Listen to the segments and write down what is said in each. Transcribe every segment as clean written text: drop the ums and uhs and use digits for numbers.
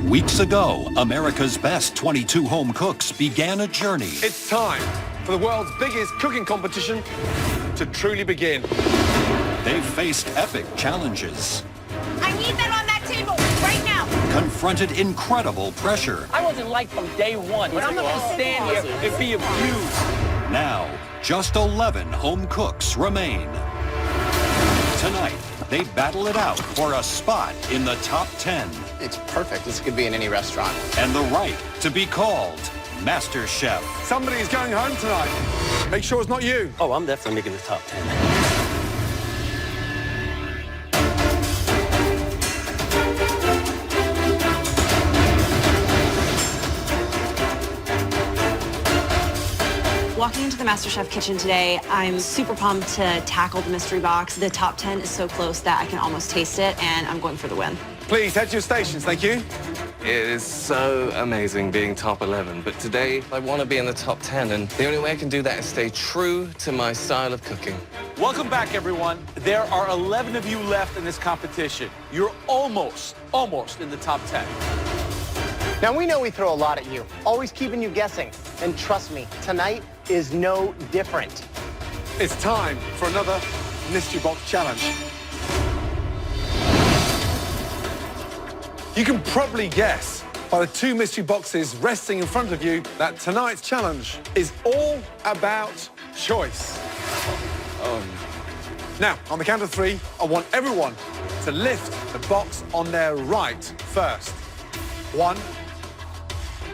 Weeks ago, America's best 22 home cooks began a journey. It's time for the world's biggest cooking competition to truly begin. They faced epic challenges. I need that on that table right now. Confronted incredible pressure. I wasn't liked from day one, but I'm not going to stand here and be abused. Now, just 11 home cooks remain. Tonight, they battle it out for a spot in the top 10. It's perfect. This could be in any restaurant. And the right to be called Masterchef. Somebody's going home tonight. Make sure it's not you. Oh, I'm definitely making the top 10. Walking into the Masterchef kitchen today, I'm super pumped to tackle the mystery box. The top 10 is so close that I can almost taste it, and I'm going for the win. Please head to your stations. Thank you. It is so amazing being top 11, but today I want to be in the top 10, and the only way I can do that is stay true to my style of cooking. Welcome back, everyone. There are 11 of you left in this competition. You're almost in the top 10. Now, we know we throw a lot at you, always keeping you guessing. And trust me, tonight is no different. It's time for another Mystery Box Challenge. You can probably guess by the two mystery boxes resting in front of you that tonight's challenge is all about choice. Now, on the count of 3, I want everyone to lift the box on their right first. 1,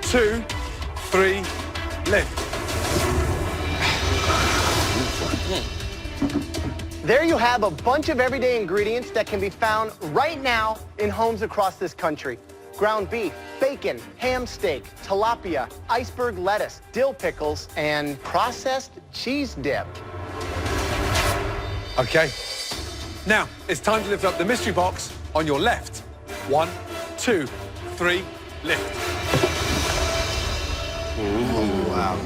2, 3, lift. There you have a bunch of everyday ingredients that can be found right now in homes across this country. Ground beef, bacon, ham steak, tilapia, iceberg lettuce, dill pickles, and processed cheese dip. Okay. Now, it's time to lift up the mystery box on your left. 1, 2, 3, lift. Ooh, wow.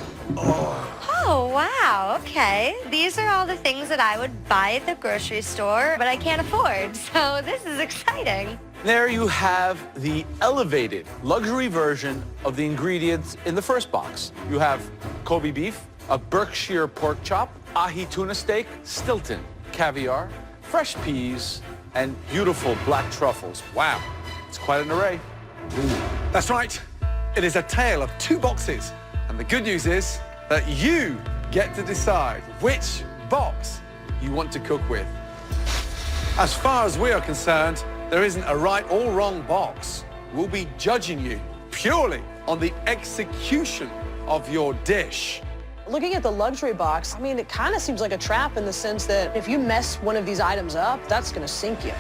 Oh, wow, okay. These are all the things that I would buy at the grocery store, but I can't afford, so this is exciting. There you have the elevated luxury version of the ingredients in the first box. You have Kobe beef, a Berkshire pork chop, ahi tuna steak, Stilton caviar, fresh peas, and beautiful black truffles. Wow, it's quite an array. That's right. It is a tale of 2 boxes. And the good news is that you get to decide which box you want to cook with. As far as we are concerned, there isn't a right or wrong box. We'll be judging you purely on the execution of your dish. Looking at the luxury box, I mean, it kind of seems like a trap in the sense that if you mess one of these items up, that's going to sink you.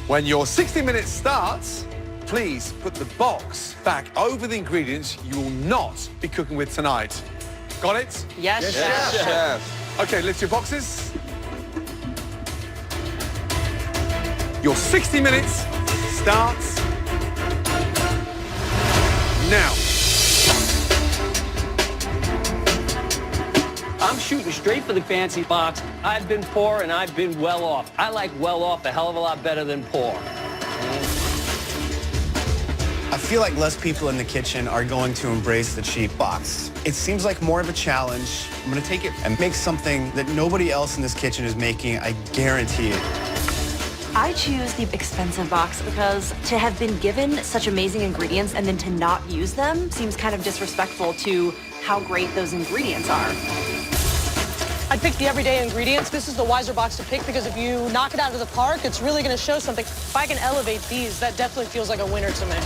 When your 60 minutes starts, please put the box back over the ingredients you will not be cooking with tonight. Got it? Yes, chef. Chef. Okay, lift your boxes. Your 60 minutes starts now. I'm shooting straight for the fancy box. I've been poor and I've been well off. I like well off a hell of a lot better than poor. I feel like less people in the kitchen are going to embrace the cheap box. It seems like more of a challenge. I'm gonna take it and make something that nobody else in this kitchen is making, I guarantee it. I choose the expensive box because to have been given such amazing ingredients and then to not use them seems kind of disrespectful to how great those ingredients are. I'd pick the everyday ingredients. This is the wiser box to pick because if you knock it out of the park, it's really going to show something. If I can elevate these, that definitely feels like a winner to me.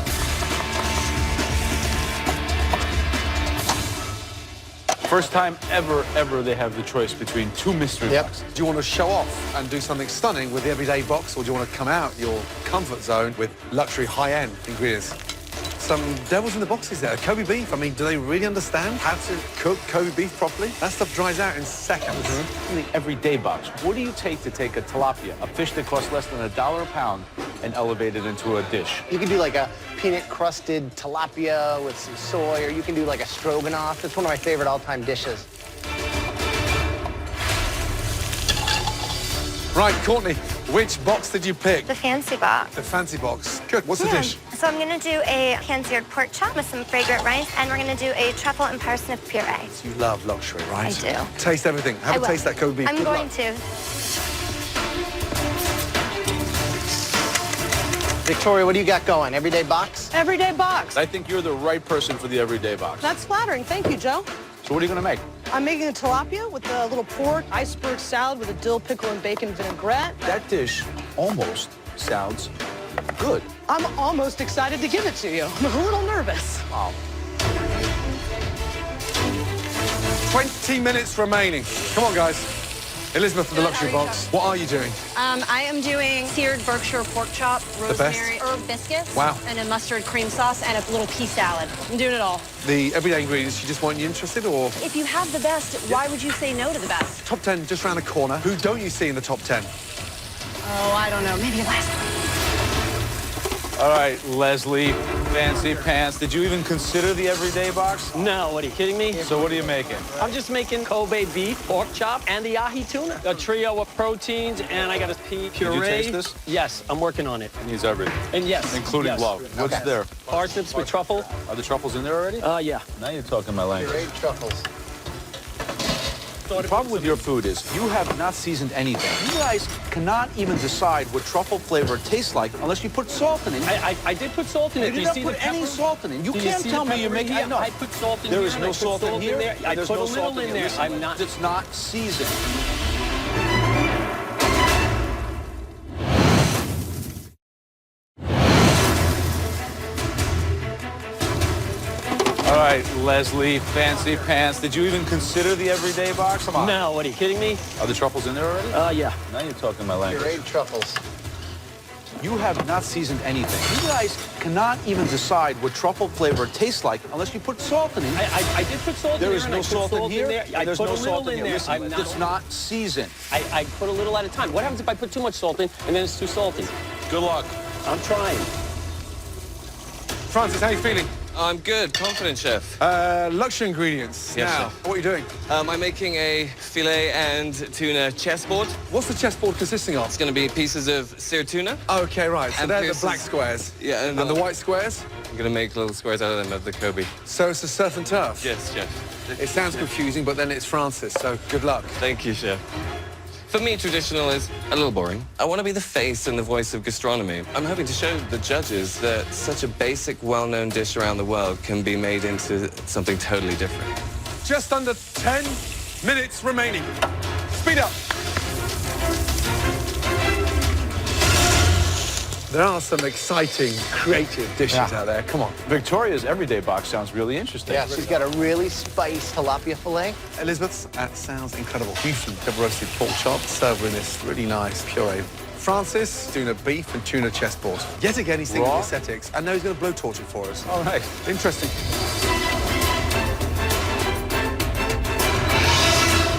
First time ever they have the choice between 2 mystery boxes. Do you want to show off and do something stunning with the everyday box, or do you want to come out your comfort zone with luxury high-end ingredients? Some devils in the boxes there. Kobe beef, I mean, do they really understand how to cook Kobe beef properly? That stuff dries out in seconds. In the everyday box, what do you take to take a tilapia, a fish that costs less than $1 a pound, and elevate it into a dish? You can do like a peanut-crusted tilapia with some soy, or you can do like a stroganoff. It's one of my favorite all-time dishes. Right, Courtney, Which box did you pick? The fancy box. The fancy box. Good. What's the dish? So I'm gonna do a pan-seared pork chop with some fragrant rice, and we're gonna do a truffle and parsnip puree. You love luxury, right? I do. Taste everything. I Have a will. taste that Kobe beef. I'm Good going luck. to. Victoria, what do you got going? Everyday box? Everyday box. I think you're the right person for the everyday box. That's flattering. Thank you, Joe. So what are you going to make? I'm making a tilapia with a little pork iceberg salad with a dill pickle and bacon vinaigrette. That dish almost sounds good. I'm almost excited to give it to you. I'm a little nervous. Wow. 20 minutes remaining. Come on, guys. Elizabeth with the luxury box. What are you doing? I am doing seared Berkshire pork chop, best? rosemary herb biscuits, Wow. and a mustard cream sauce, and a little pea salad. I'm doing it all. The everyday ingredients, you just want you interested, or If you have the best, why would you say no to the best? top 10 just round the corner? Who don't you see in the top 10? Oh, I don't know. Maybe Leslie. All right, Leslie, fancy pants. Did you even consider the everyday box? No, what are you kidding me? So what are you making? I'm just making Kobe beef, pork chop, and the ahi tuna. A trio of proteins, and I got a pea puree. you taste this? Yes, I'm working on it. It needs everything, And yes, including yes. love. What's there? Parsnips with truffle. Are the truffles in there already? Yeah. Now you're talking my language. Great truffles. The problem with your food is you have not seasoned anything. You guys cannot even decide what truffle flavor tastes like unless you put salt in it. I did put salt in You it. did Do you not see put the any pepper? salt in it. You Do can't see tell the me you're pepper? making. Yeah, No, I put salt in there here. is and no I put salt in here. there. I There's put no a salt little in here. there. Listen, I'm not. It's not seasoned. All right, Leslie, fancy pants. Did you even consider the everyday box? Come on. No, what are you kidding me? Are the truffles in there already? Yeah. Now you're talking my language. Great truffles. You have not seasoned anything. You guys cannot even decide what truffle flavor tastes like unless you put salt in it. I did put salt in There here. is and no I put salt in here. there. I There's put no a little salt in here. there. Listen, I'm it's not seasoned. I put a little at a time. What happens if I put too much salt in and then it's too salty? Good luck. I'm trying. Francis, how are you feeling? I'm good, confident, chef. Luxury ingredients. Yes, now, chef. what are you doing? I'm making a filet and tuna chessboard. What's the chessboard consisting of? It's going to be pieces of seared tuna. Okay, right. So And they're the pieces- black squares. Yeah, And the white squares? I'm going to make little squares out of them of the Kobe. So it's a surf and turf? Yes, chef. It sounds confusing, but then it's Francis, so good luck. Thank you, chef. For me, traditional is a little boring. I want to be the face and the voice of gastronomy. I'm hoping to show the judges that such a basic, well-known dish around the world can be made into something totally different. Just under 10 minutes remaining. Speed up. There are some exciting, creative dishes out there. Come on. Victoria's everyday box sounds really interesting. Yeah, she's got a really spiced tilapia fillet. Elizabeth's, that sounds incredible. Beef and double roasted pork chop served with this really nice puree. Francis doing a beef and tuna chessboard. Yet again, he's thinking Raw? of aesthetics. I know he's going to blowtorch it for us. All right. Interesting.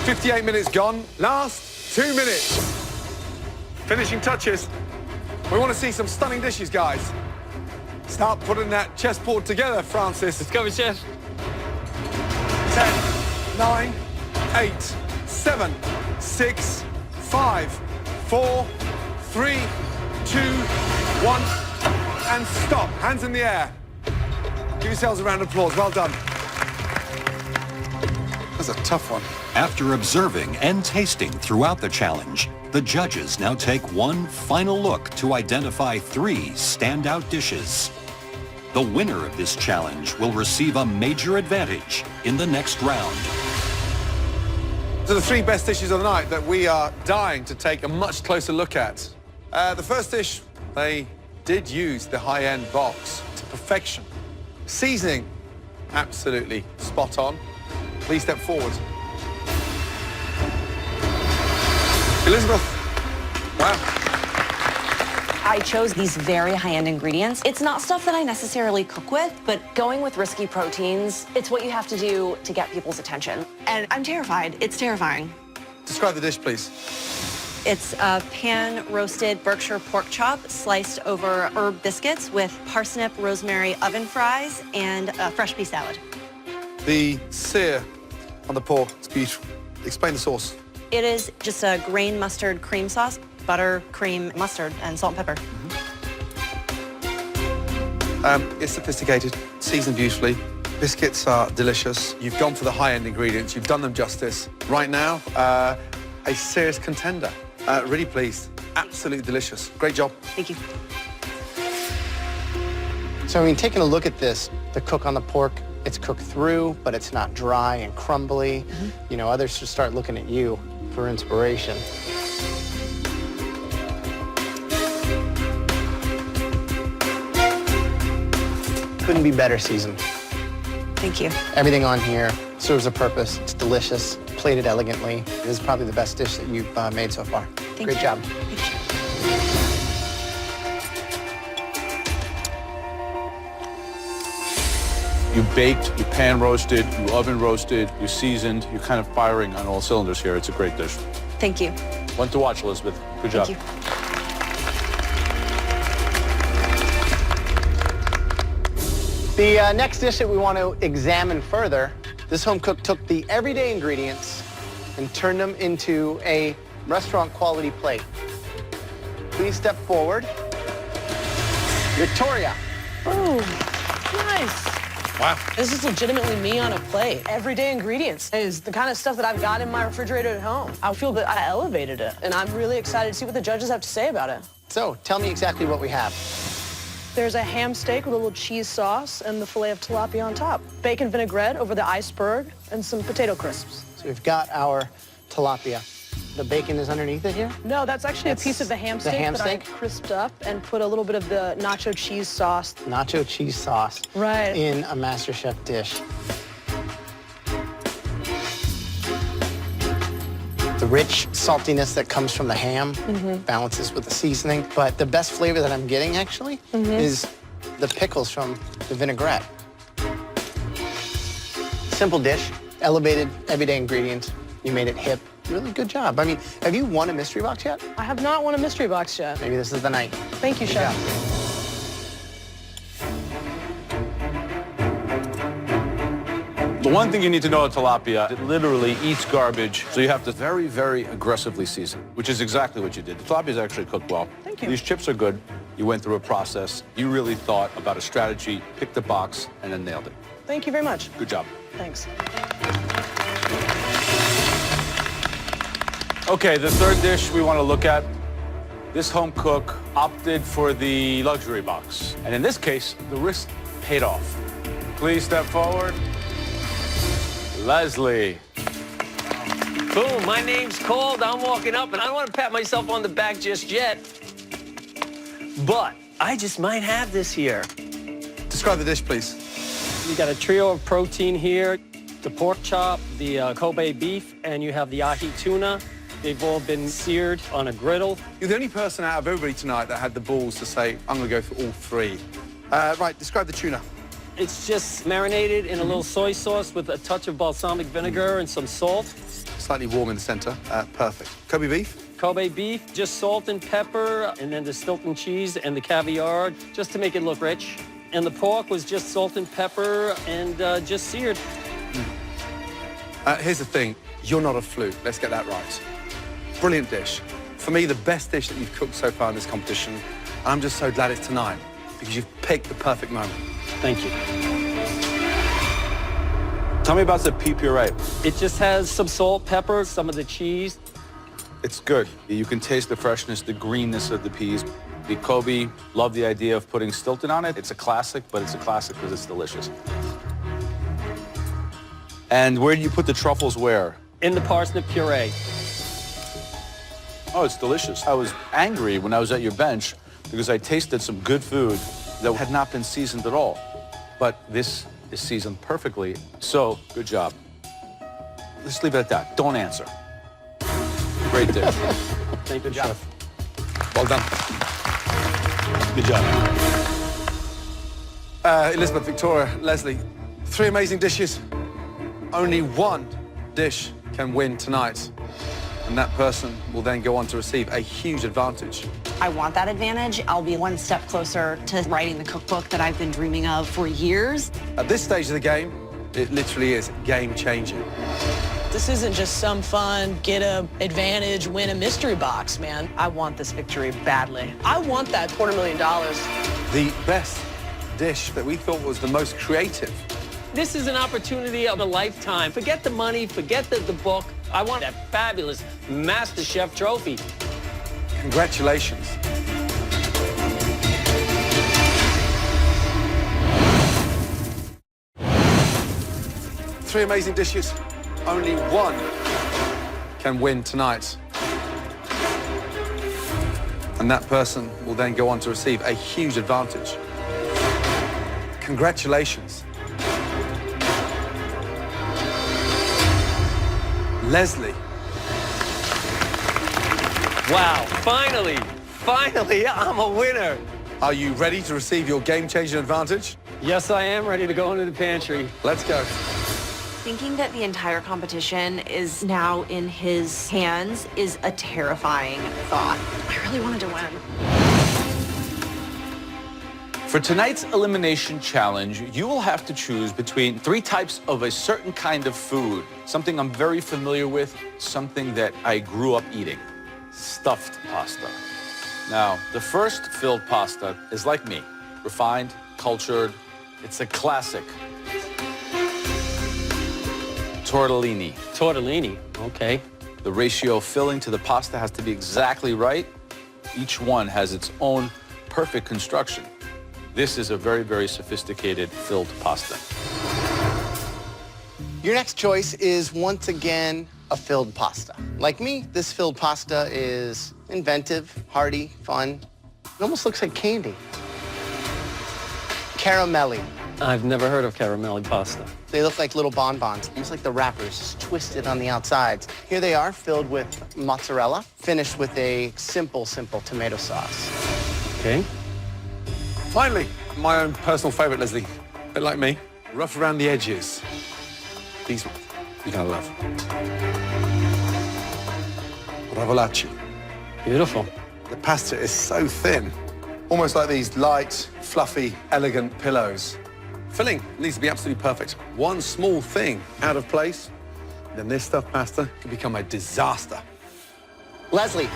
58 minutes gone. Last 2 minutes. Finishing touches. We want to see some stunning dishes, guys. Start putting that chessboard together, Francis. Let's go, chef. 10, 9, 8, 7, 6, 5, 4, 3, 2, 1, and stop. Hands in the air. Give yourselves a round of applause. Well done. That's a tough one. After observing and tasting throughout the challenge, the judges now take one final look to identify 3 standout dishes. The winner of this challenge will receive a major advantage in the next round. So the 3 best dishes of the night that we are dying to take a much closer look at. The first dish, they did use the high-end box to perfection. Seasoning, absolutely spot on. Please step forward. Elizabeth, wow. I chose these very high-end ingredients. It's not stuff that I necessarily cook with, but going with risky proteins, it's what you have to do to get people's attention. And I'm terrified. It's terrifying. Describe the dish, please. It's a pan-roasted Berkshire pork chop sliced over herb biscuits with parsnip, rosemary oven fries, and a fresh pea salad. The sear on the pork, it's beautiful. Explain the sauce. It is just a grain mustard cream sauce. Butter, cream, mustard, and salt and pepper. It's sophisticated, seasoned beautifully. Biscuits are delicious. You've gone for the high-end ingredients. You've done them justice. Right now, a serious contender. Really pleased. Absolutely delicious. Great job. Thank you. So, I mean, taking a look at this, the cook on the pork, it's cooked through, but it's not dry and crumbly. You know, others should start looking at you for inspiration. Couldn't be better seasoned. Thank you. Everything on here serves a purpose. It's delicious, plated elegantly. This is probably the best dish that you've made so far. Great job. You baked, you pan roasted, you oven roasted, you seasoned. You're kind of firing on all cylinders here. It's a great dish. Thank you. One to watch, Elizabeth. Good job. Thank you. The next dish that we want to examine further, this home cook took the everyday ingredients and turned them into a restaurant quality plate. Please step forward. Victoria. Oh, nice. Wow. This is legitimately me on a plate. Everyday ingredients is the kind of stuff that I've got in my refrigerator at home. I feel that I elevated it, and I'm really excited to see what the judges have to say about it. So, tell me exactly what we have. There's a ham steak with a little cheese sauce and the filet of tilapia on top. Bacon vinaigrette over the iceberg and some potato crisps. So we've got our tilapia. The bacon is underneath it here? No, that's actually a piece of the ham steak that I crisped up and put a little bit of the nacho cheese sauce. Nacho cheese sauce. Right. In a Masterchef dish. The rich saltiness that comes from the ham balances with the seasoning. But the best flavor that I'm getting, actually, is the pickles from the vinaigrette. Simple dish, elevated everyday ingredients. You made it hip. Really good job. I mean, have you won a mystery box yet? I have not won a mystery box yet. Maybe this is the night. Thank you, Chef. The one thing you need to know about tilapia, it literally eats garbage, so you have to very, very aggressively season, which is exactly what you did. The tilapia is actually cooked well. Thank you. These chips are good. You went through a process. You really thought about a strategy, picked the box, and then nailed it. Thank you very much. Good job. Thanks. Okay, the third dish we want to look at, this home cook opted for the luxury box. And in this case, the risk paid off. Please step forward. Leslie. Boom, my name's called. I'm walking up, and I don't want to pat myself on the back just yet. But I just might have this here. Describe the dish, please. You got a trio of protein here, the pork chop, the Kobe beef, and you have the ahi tuna. They've all been seared on a griddle. You're the only person out of everybody tonight that had the balls to say, I'm going to go for all three. Right, describe the tuna. It's just marinated in a little soy sauce with a touch of balsamic vinegar and some salt. Slightly warm in the center. Perfect. Kobe beef? Kobe beef, just salt and pepper, and then the Stilton cheese and the caviar, just to make it look rich. And the pork was just salt and pepper and just seared. Here's the thing. You're not a fluke. Let's get that right. Brilliant dish. For me, the best dish that you've cooked so far in this competition. And I'm just so glad it's tonight because you've picked the perfect moment. Thank you. Tell me about the pea puree. It just has some salt, pepper, some of the cheese. It's good. You can taste the freshness, the greenness of the peas. The Kobe, love the idea of putting Stilton on it. It's a classic, but it's a classic because it's delicious. And where do you put the truffles where? In the parsnip puree. Oh, it's delicious. I was angry when I was at your bench because I tasted some good food that had not been seasoned at all. But this is seasoned perfectly, so good job. Let's leave it at that. Don't answer. Great dish. Thank you, Chef. Well done. Good job. Elizabeth, Victoria, Leslie, three amazing dishes. Only one dish can win tonight. And that person will then go on to receive a huge advantage. I want that advantage. I'll be one step closer to writing the cookbook that I've been dreaming of for years. At this stage of the game, it literally is game-changing. This isn't just some fun, get a advantage, win a mystery box, man. I want this victory badly. I want that $250,000. The best dish that we thought was the most creative. This is an opportunity of a lifetime. Forget the money, forget the book. I want that fabulous Masterchef trophy. Congratulations. Three amazing dishes. Only one can win tonight. And that person will then go on to receive a huge advantage. Congratulations. Leslie. Wow, finally, I'm a winner. Are you ready to receive your game-changing advantage? Yes, I am ready to go into the pantry. Let's go. Thinking that the entire competition is now in his hands is a terrifying thought. I really wanted to win. For tonight's elimination challenge, you will have to choose between 3 types of a certain kind of food. Something I'm very familiar with, something that I grew up eating. Stuffed pasta. Now, the first filled pasta is like me. Refined, cultured. It's a classic. Tortellini. Tortellini, okay. The ratio of filling to the pasta has to be exactly right. Each one has its own perfect construction. This is a very, very sophisticated filled pasta. Your next choice is once again a filled pasta. Like me, this filled pasta is inventive, hearty, fun. It almost looks like candy. Caramelli. I've never heard of caramelli pasta. They look like little bonbons, almost like the wrappers, just twisted on the outsides. Here they are, filled with mozzarella, finished with a simple tomato sauce. Okay. Finally, my own personal favorite, Leslie. A bit like me, rough around the edges. These ones you're gonna love. Ravolacci. Beautiful. The pasta is so thin, almost like these light, fluffy, elegant pillows. Filling needs to be absolutely perfect. One small thing out of place, then this stuffed pasta can become a disaster. Leslie,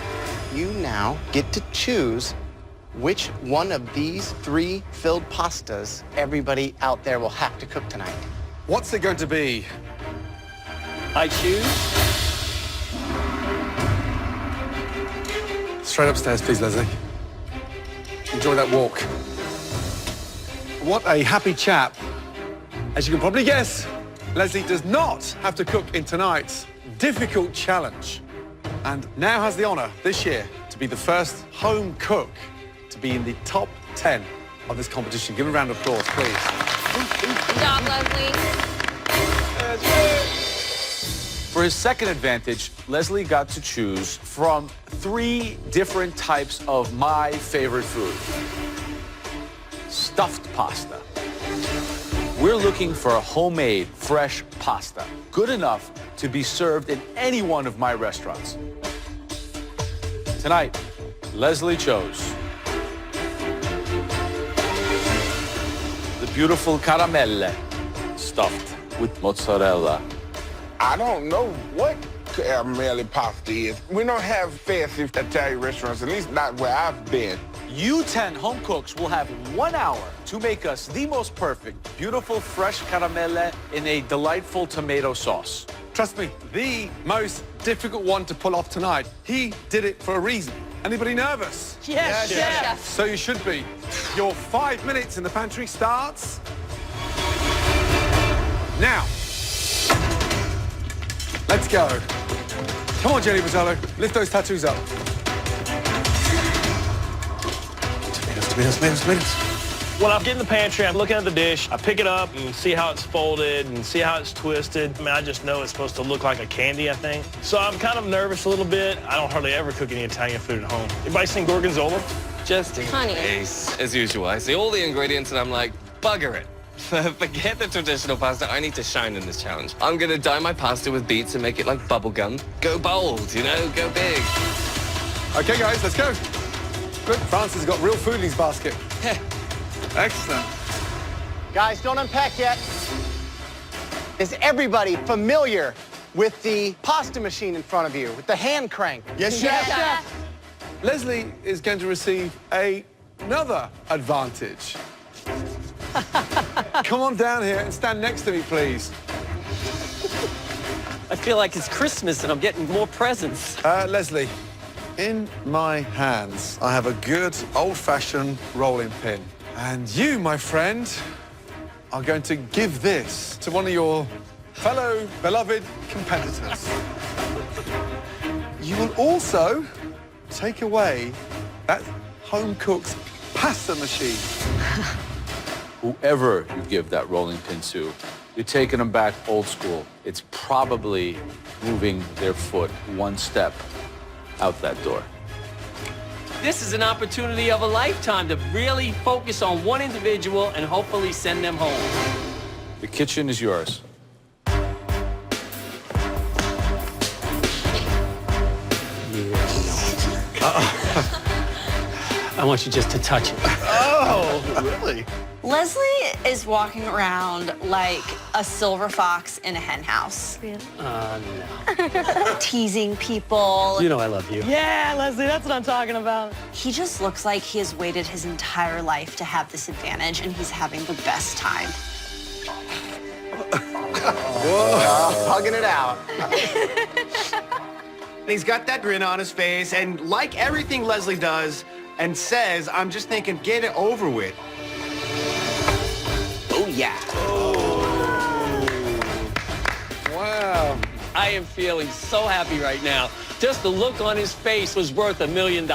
you now get to choose which one of these 3 filled pastas everybody out there will have to cook tonight. What's it going to be? I choose. Straight upstairs, please, Leslie. Enjoy that walk. What a happy chap. As you can probably guess, Leslie does not have to cook in tonight's difficult challenge, and now has the honor this year to be the first home cook to be in the top 10 of this competition. Give a round of applause, please. Good job, Leslie. For his second advantage, Leslie got to choose from 3 different types of my favorite food. Stuffed pasta. We're looking for a homemade, fresh pasta, good enough to be served in any one of my restaurants. Tonight, Leslie chose the beautiful caramelle, stuffed with mozzarella. I don't know what caramelli pasta is. We don't have fancy Italian restaurants, at least not where I've been. You 10 home cooks will have 1 hour to make us the most perfect, beautiful, fresh caramelle in a delightful tomato sauce. Trust me, the most difficult one to pull off tonight. He did it for a reason. Anybody nervous? Yes, chef. So you should be. Your 5 minutes in the pantry starts now. Let's go. Come on, Jenny Mazzolo. Lift those tattoos up. Tomatoes. When I get in the pantry, I'm looking at the dish, I pick it up and see how it's folded and see how it's twisted. I mean, I just know it's supposed to look like a candy, I think. So I'm kind of nervous a little bit. I don't hardly ever cook any Italian food at home. Anybody seen Gorgonzola? Just in case, as usual. I see all the ingredients and I'm like, bugger it. Forget the traditional pasta. I need to shine in this challenge. I'm gonna dye my pasta with beets and make it like bubble gum. Go bold, you know, go big. Okay, guys, let's go. Good, Francis has got real food in his basket. Excellent. Guys, don't unpack yet. Is everybody familiar with the pasta machine in front of you, with the hand crank. Yes, chef. Leslie is going to receive another advantage. Come on down here and stand next to me, please. I feel like it's Christmas and I'm getting more presents. Leslie, in my hands, I have a good old-fashioned rolling pin. And you, my friend, are going to give this to one of your fellow beloved competitors. You will also take away that home-cooked pasta machine. Whoever you give that rolling pin to, you're taking them back old school. It's probably moving their foot one step out that door. This is an opportunity of a lifetime to really focus on one individual and hopefully send them home. The kitchen is yours. I want you just to touch it. Oh, really? Leslie is walking around like a silver fox in a hen house. Really? No. Teasing people. You know I love you. Yeah, Leslie, that's what I'm talking about. He just looks like he has waited his entire life to have this advantage, and he's having the best time. Hugging it out. He's got that grin on his face, and like everything Leslie does and says, I'm just thinking, get it over with. Oh, yeah. Wow. I am feeling so happy right now. Just the look on his face was worth $1 million.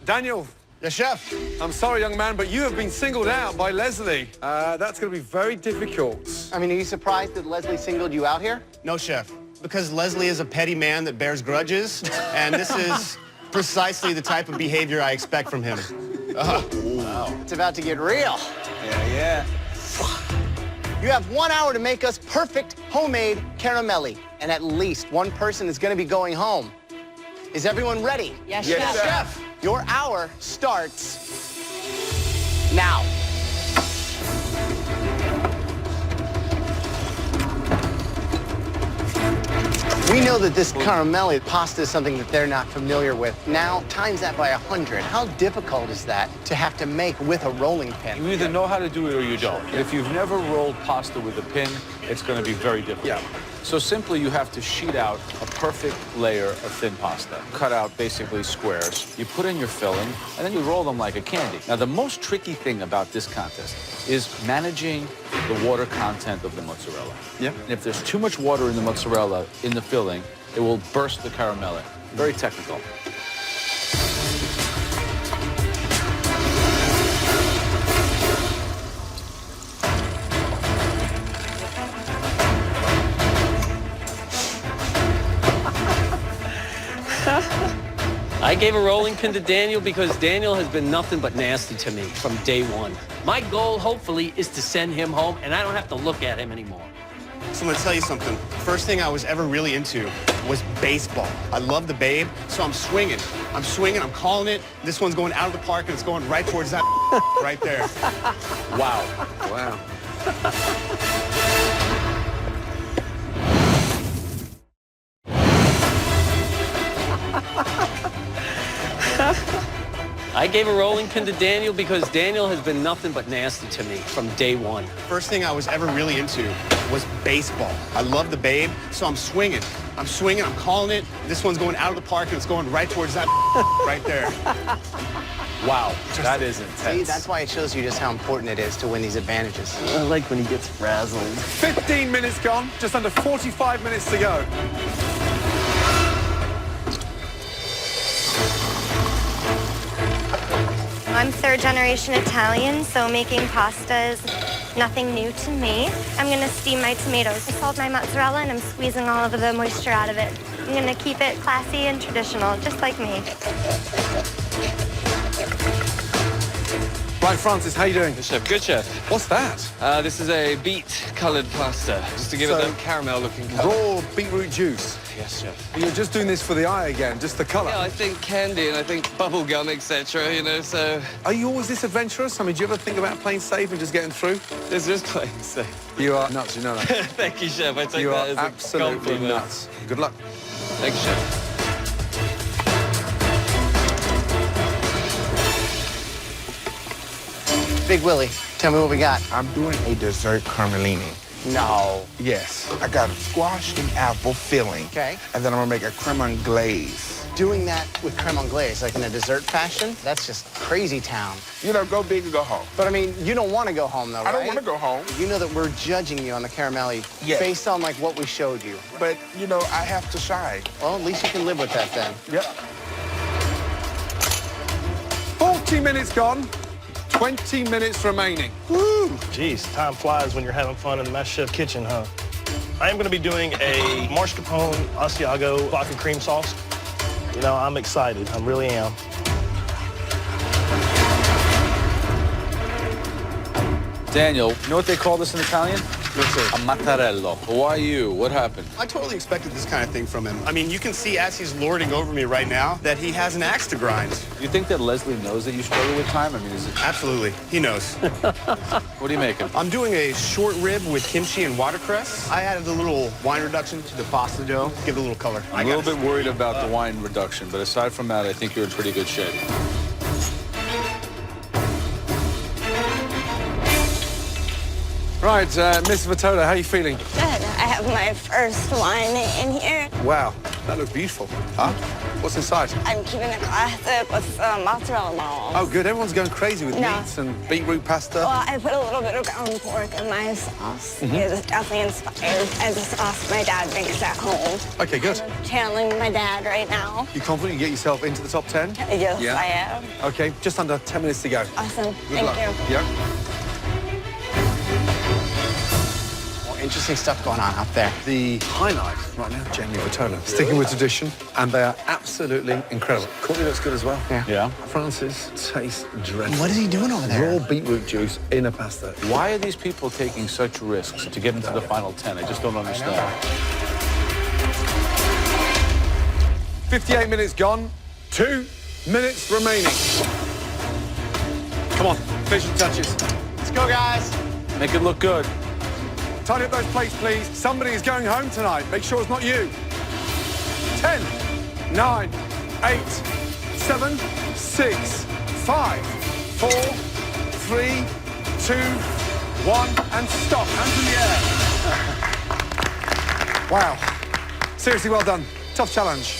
Daniel. Yes, chef. I'm sorry, young man, but you have been singled out by Leslie. That's going to be very difficult. I mean, are you surprised that Leslie singled you out here? No, chef. Because Leslie is a petty man that bears grudges, and this is precisely the type of behavior I expect from him. Wow. It's about to get real. Yeah. You have 1 hour to make us perfect homemade caramelli, and at least one person is going to be going home. Is everyone ready? Yes, Yes, chef. chef. Your hour starts now. We know that this caramelli pasta is something that they're not familiar with. Now, times that by 100. How difficult is that to have to make with a rolling pin? You either know how to do it or you don't. If you've never rolled pasta with a pin, it's going to be very difficult. Yeah. So simply you have to sheet out a perfect layer of thin pasta. Cut out basically squares. You put in your filling, and then you roll them like a candy. Now, the most tricky thing about this contest is managing the water content of the mozzarella. Yeah. And if there's too much water in the mozzarella, in the filling, it will burst the caramelli. Very technical. I gave a rolling pin to Daniel because Daniel has been nothing but nasty to me from day one. My goal, hopefully, is to send him home, and I don't have to look at him anymore. So I'm gonna tell you something. First thing I was ever really into was baseball. I love the Babe, so I'm swinging. I'm calling it. This one's going out of the park, and it's going right towards that right there. Wow. Wow. I gave a rolling pin to Daniel because Daniel has been nothing but nasty to me from day one. First thing I was ever really into was baseball. I love the Babe, so I'm swinging. I'm calling it. This one's going out of the park, and it's going right towards that right there. Wow. That is intense. See, that's why it shows you just how important it is to win these advantages. I like when he gets frazzled. 15 minutes gone, just under 45 minutes to go. I'm third-generation Italian, so making pasta is nothing new to me. I'm gonna steam my tomatoes. I salt my mozzarella and I'm squeezing all of the moisture out of it. I'm gonna keep it classy and traditional, just like me. Right, Francis, how you doing? Good chef. Good chef. What's that? This is a beet-coloured pasta, just to give it that caramel-looking colour. Raw beetroot juice. Yes, chef. You're just doing this for the eye again, just the colour. Yeah, I think candy and I think bubble gum, etc. You know, so Are you always this adventurous? I mean, do you ever think about playing safe and just getting through? this is playing safe. You are nuts, you know that. Thank you, chef. I take You that are as a absolutely compliment. nuts. Good luck. Thank you, chef. Big Willie, tell me what we got. I'm doing a dessert carmelini. No. Yes. I got a squash and apple filling. Okay. And then I'm gonna make a creme anglaise. Doing that with creme anglaise, like in a dessert fashion, that's just crazy town. You know, go big or go home. But I mean, you don't want to go home though, I don't right? want to go home. You know that we're judging you on the caramelli Yes. based on like what we showed you. But, you know, I have to shine. Well, at least you can live with that then. Yep. 40 minutes gone, 20 minutes remaining. Woo! Jeez, time flies when you're having fun in the Masterchef kitchen, huh? I am going to be doing a mascarpone Asiago vodka cream sauce. You know, I'm excited. I really am. Daniel, you know what they call this in Italian? No, sir. A mattarello. Why you? What happened? I totally expected this kind of thing from him. I mean, you can see as he's lording over me right now that he has an axe to grind. You think that Leslie knows that you struggle with time? I mean, is it... Absolutely. He knows. What are you making? I'm doing a short rib with kimchi and watercress. I added a little wine reduction to the pasta dough, give it a little color. I'm a little bit worried about the wine reduction, but aside from that, I think you're in pretty good shape. Right, Miss Vitola, how are you feeling? Good. I have my first wine in here. Wow, that looks beautiful. Huh? What's inside? I'm keeping it classic with mozzarella balls. Oh, good. Everyone's going crazy with No. meats and beetroot pasta. Well, I put a little bit of ground pork in my sauce. It's definitely inspired as a sauce my dad makes at home. Okay, good. I'm channeling my dad right now. You confident you get yourself into the top 10? Yes, Yeah. I am. Okay, just under 10 minutes to go. Awesome. Good Thank luck. you. Yeah. More interesting stuff going on out there. The highlight right now, Jamie Vitola. Sticking with tradition, and they are absolutely incredible. Courtney looks good as well. Yeah? Francis tastes dreadful. What is he doing over there? Raw beetroot juice in a pasta. Why are these people taking such risks to get into the final 10? I just don't understand. 58 minutes gone, 2 minutes remaining. Come on, finishing touches. Let's go, guys. Make it look good. Tidy up those plates, please. Somebody is going home tonight. Make sure it's not you. 10, 9, 8, 7, 6, 5, 4, 3, 2, 1, and stop. Hands in the air. Wow. Seriously, well done. Tough challenge.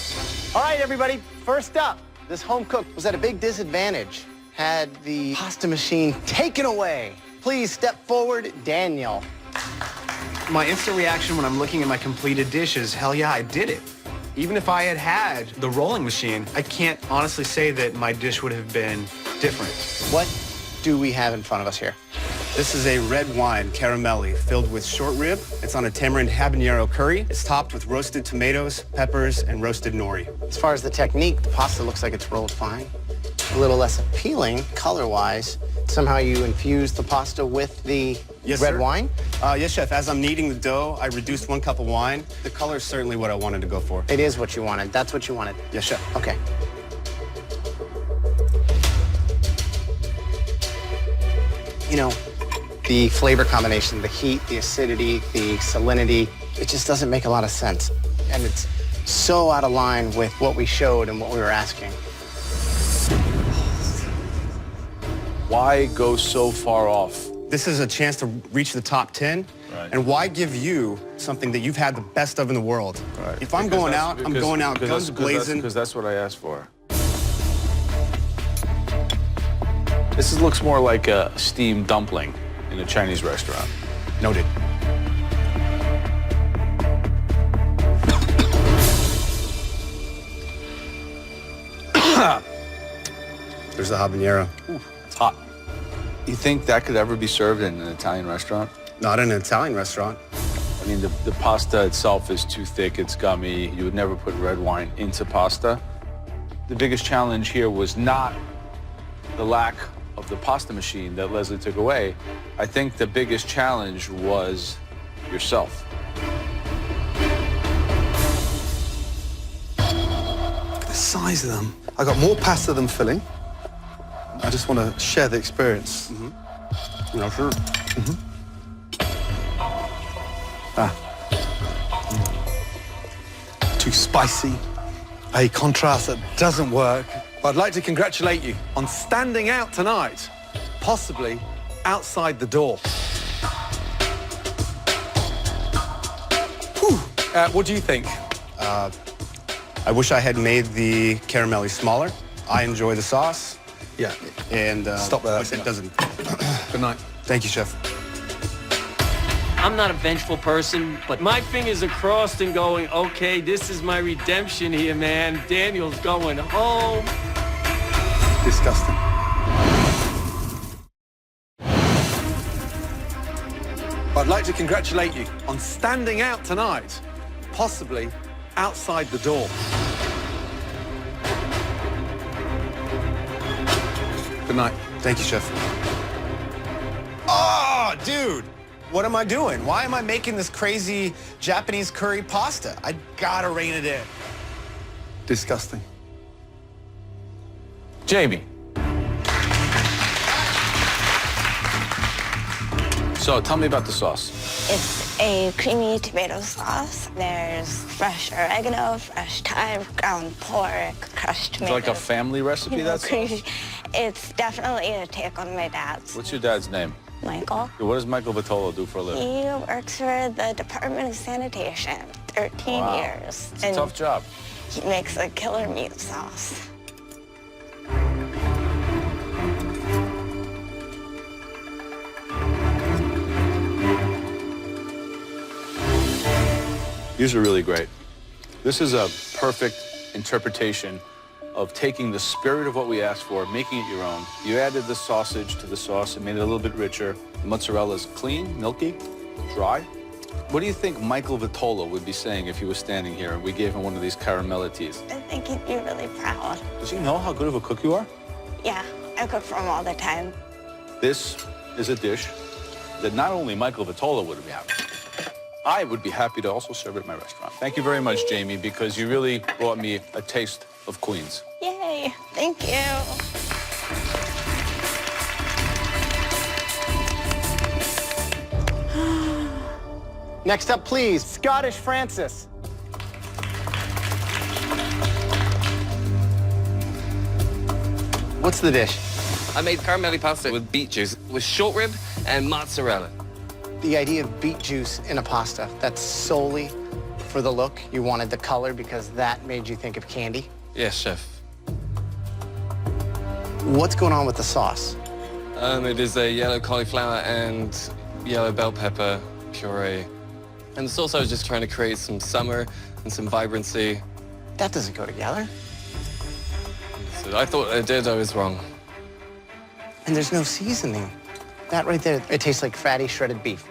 All right, everybody. First up, this home cook was at a big disadvantage. Had the pasta machine taken away. Please step forward, Daniel. My instant reaction when I'm looking at my completed dish is, hell yeah, I did it. Even if I had had the rolling machine, I can't honestly say that my dish would have been different. What do we have in front of us here? This is a red wine caramelli filled with short rib. It's on a tamarind habanero curry. It's topped with roasted tomatoes, peppers, and roasted nori. As far as the technique, the pasta looks like it's rolled fine. A little less appealing color-wise. Somehow you infuse the pasta with the red sir. wine? Yes, chef. As I'm kneading the dough, I reduced 1 cup of wine. The color is certainly what I wanted to go for. It is what you wanted. That's what you wanted. Yes, chef. Okay. You know, the flavor combination, the heat, the acidity, the salinity, it just doesn't make a lot of sense. And it's so out of line with what we showed and what we were asking. Why go so far off? This is a chance to reach the top 10. Right. And why give you something that you've had the best of in the world? Right. If I'm going out, I'm going out guns blazing. Because that's what I asked for. This looks more like a steamed dumpling in a Chinese restaurant. Noted. There's the habanero. Ooh, it's hot. You think that could ever be served in an Italian restaurant? Not in an Italian restaurant. I mean, the pasta itself is too thick, it's gummy. You would never put red wine into pasta. The biggest challenge here was not the lack of of the pasta machine that Leslie took away, I think the biggest challenge was yourself. The size of them. I got more pasta than filling. I just want to share the experience. No, sure. Too spicy. A contrast that doesn't work. But I'd like to congratulate you on standing out tonight, possibly outside the door. Whew. What do you think? I wish I had made the caramelli smaller. I enjoy the sauce. Yeah. And Stop there. It doesn't. Good night. Thank you, Chef. I'm not a vengeful person, but my fingers are crossed and going, okay, this is my redemption here, man. Daniel's going home. Disgusting. I'd like to congratulate you on standing out tonight, possibly outside the door. Good night. Thank you, Chef. Oh, dude. What am I doing? Why am I making this crazy Japanese curry pasta? I gotta rein it in. Disgusting. Jamie. So tell me about the sauce. It's a creamy tomato sauce. There's fresh oregano, fresh thyme, ground pork, crushed It's tomatoes. like a family recipe, You know, that sauce? It's definitely a take on my dad's. What's your dad's name? Michael. What does Michael Vitolo do for a living? He works for the Department of Sanitation, 13 Wow. years. It's a tough job. He makes a killer meat sauce. These are really great. This is a perfect interpretation of taking the spirit of what we asked for, making it your own. You added the sausage to the sauce and made it a little bit richer. The mozzarella is clean, milky, dry. What do you think Michael Vitolo would be saying if he was standing here and we gave him one of these caramellities? I think he'd be really proud. Does he know how good of a cook you are? Yeah, I cook for him all the time. This is a dish that not only Michael Vitolo would be happy, I would be happy to also serve it at my restaurant. Thank you very much, Jamie, because you really brought me a taste of Queens. Yay, thank you. Next up, please, Scottish Francis. What's the dish? I made caramelli pasta with beet juice, with short rib and mozzarella. The idea of beet juice in a pasta, that's solely for the look. You wanted the color because that made you think of candy. Yes, chef. What's going on with the sauce? It is a yellow cauliflower and yellow bell pepper puree. And the sauce, I was just trying to create some summer and some vibrancy. That doesn't go together. So I thought I did, I was wrong. And there's no seasoning. That right there, it tastes like fatty shredded beef.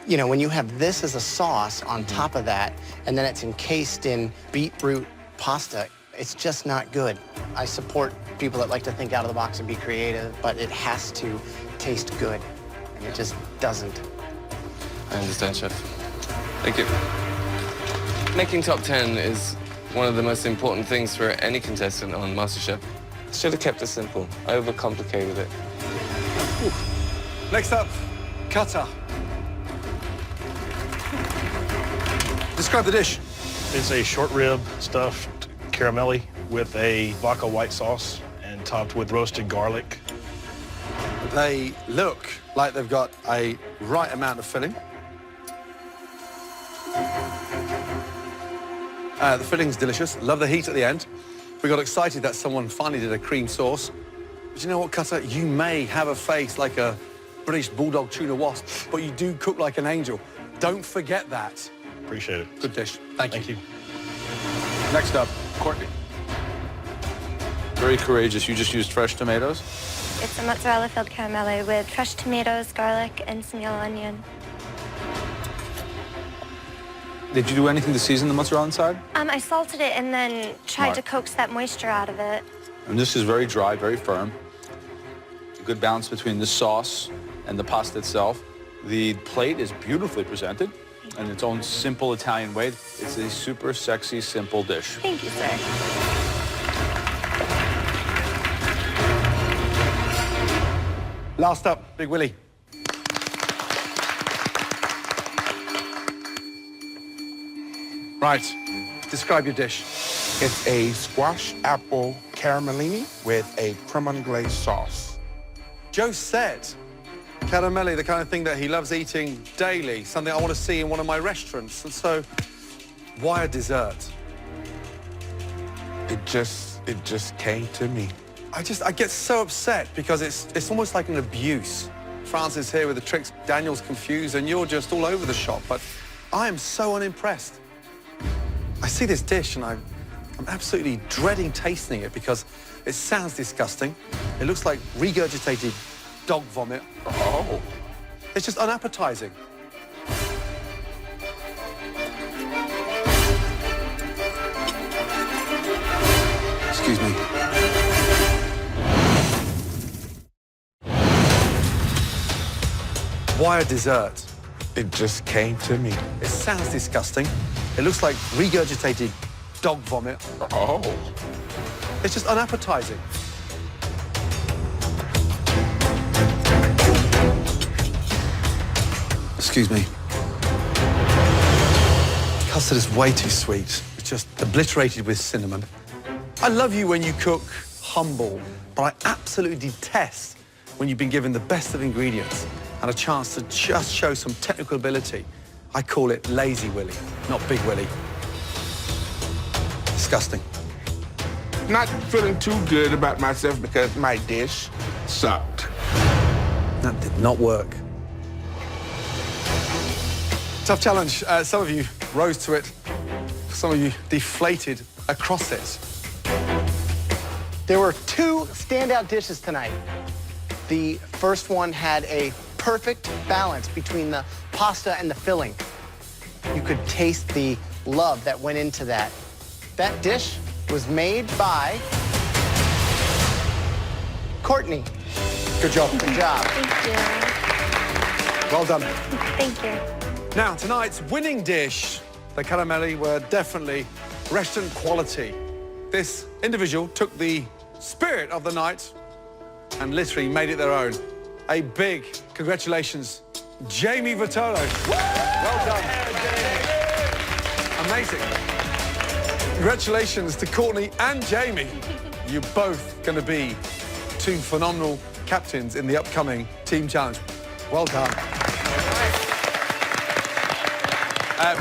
You know, when you have this as a sauce on top of that, and then it's encased in beetroot pasta, it's just not good. I support people that like to think out of the box and be creative, but it has to taste good, and it just doesn't. I understand, chef. Thank you. Making top 10 is one of the most important things for any contestant on Masterchef. Should have kept it simple. I overcomplicated it. Next up, Qatar. Describe the dish. It's a short rib stuffed caramelli with a vodka white sauce and topped with roasted garlic. They look like they've got a right amount of filling. The filling's delicious. Love the heat at the end. We got excited that someone finally did a cream sauce. But you know what, Qatar? You may have a face like a British bulldog tuna wasp, but you do cook like an angel. Don't forget that. Appreciate it. Good dish. Thank you. Next up, Courtney. Very courageous. You just used fresh tomatoes? It's a mozzarella-filled caramelli with fresh tomatoes, garlic, and some yellow onion. Did you do anything to season the mozzarella inside? I salted it and then tried to coax that moisture out of it. And this is very dry, very firm. Good balance between the sauce and the pasta itself. The plate is beautifully presented in its own simple Italian way. It's a super sexy, simple dish. Thank you, sir. Last up, Big Willie. Right, describe your dish. It's a squash apple caramellini with a cremon glazed sauce. Joe said caramelli, the kind of thing that he loves eating daily, something I want to see in one of my restaurants. And so, why a dessert? It just came to me. I get so upset because it's almost like an abuse. Francis here with the tricks, Daniel's confused, and you're just all over the shop. But I am so unimpressed. I see this dish and I'm absolutely dreading tasting it because it sounds disgusting. It looks like regurgitated dog vomit. Oh. It's just unappetizing. Excuse me. Why a dessert? It just came to me. It sounds disgusting. It looks like regurgitated dog vomit. Oh. It's just unappetizing. Excuse me. Custard is way too sweet. It's just obliterated with cinnamon. I love you when you cook humble, but I absolutely detest when you've been given the best of ingredients and a chance to just show some technical ability. I call it lazy Willie, not Big Willie. Disgusting. Not feeling too good about myself because my dish sucked. That did not work. Tough challenge. Some of you rose to it. Some of you deflated across it. There were two standout dishes tonight. The first one had a perfect balance between the pasta and the filling. You could taste the love that went into that. That dish was made by Courtney. Good job. Good job. Thank you. Well done. Thank you. Now, tonight's winning dish, the caramelli, were definitely restaurant quality. This individual took the spirit of the night and literally made it their own. A big congratulations, Jamie Vitolo. Well done. Amazing. Congratulations to Courtney and Jamie. You're both going to be two phenomenal captains in the upcoming team challenge. Well done.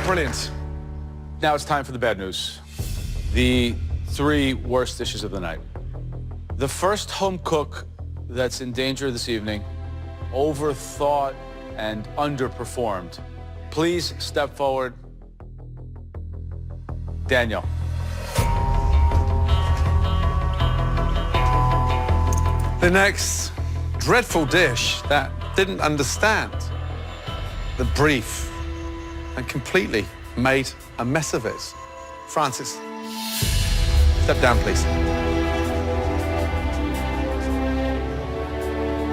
Brilliant. Now it's time for the bad news. The three worst dishes of the night. The first home cook that's in danger this evening overthought and underperformed. Please step forward. Daniel. The next dreadful dish that didn't understand the brief and completely made a mess of it. Francis, step down, please.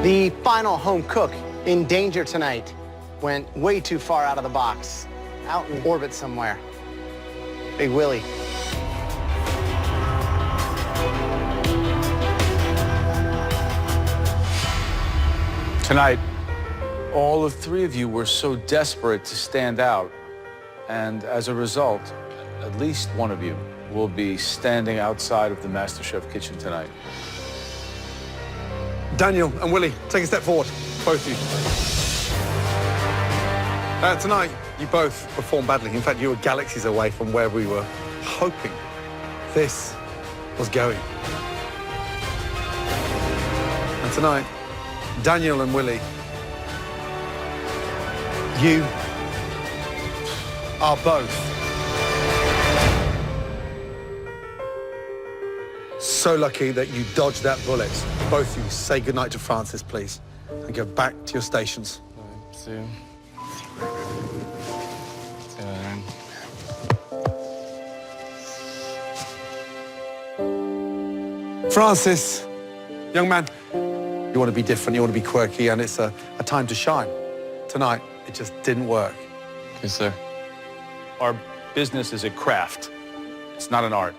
The final home cook in danger tonight went way too far out of the box, out in orbit somewhere. Big Willie. Tonight, all of three of you were so desperate to stand out, and as a result, at least one of you will be standing outside of the Masterchef kitchen tonight. Daniel and Willie, take a step forward, both of you. Tonight, you both performed badly. In fact, you were galaxies away from where we were hoping this was going. And tonight, Daniel and Willie, you are both so lucky that you dodged that bullet. Both of you, say goodnight to Francis, please, and go back to your stations. See you. Francis, young man, You want to be different, you want to be quirky, and it's a time to shine. Tonight, it just didn't work. Yes, sir. Our business is a craft. It's not an art.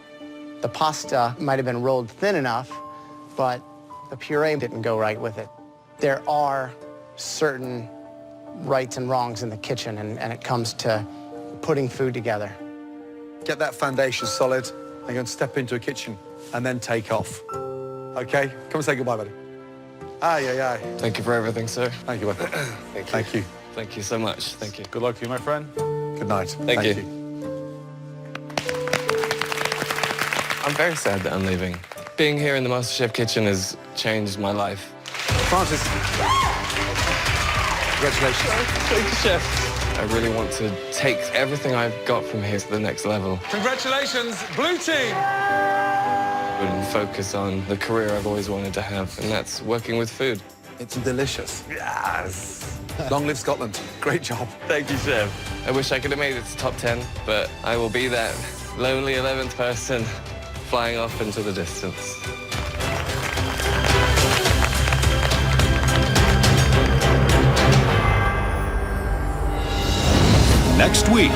The pasta might have been rolled thin enough, but the puree didn't go right with it. There are certain rights and wrongs in the kitchen, and it comes to putting food together. Get that foundation solid, and you're going to step into a kitchen and then take off. Okay? Come and say goodbye, buddy. Aye, aye, aye. Thank you for everything, sir. Thank you, buddy. Thank you. Thank you so much. Thank you. Good luck to you, my friend. Good night. Thank you. I'm very sad that I'm leaving. Being here in the Masterchef kitchen has changed my life. Francis. Congratulations. Thank you, Chef. I really want to take everything I've got from here to the next level. Congratulations, blue team. And focus on the career I've always wanted to have, and that's working with food. It's delicious. Yes. Long live Scotland. Great job. Thank you, Chef. I wish I could have made it to top 10, but I will be that lonely 11th person flying off into the distance. Next week,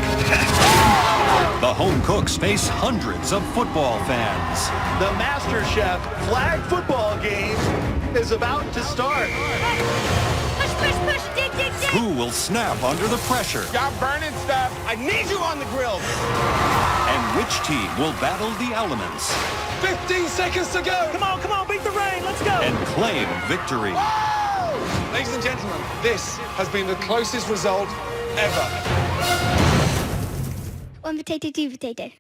the home cooks face hundreds of football fans. The Masterchef flag football game is about to start. Push, push, push, dig, dig, dig. Who will snap under the pressure? Y'all burning stuff. I need you on the grill. And which team will battle the elements 15 seconds to go. Come on, beat the rain. Let's go. and claim victory? Ladies and gentlemen, this has been the closest result ever. One potato, two potato.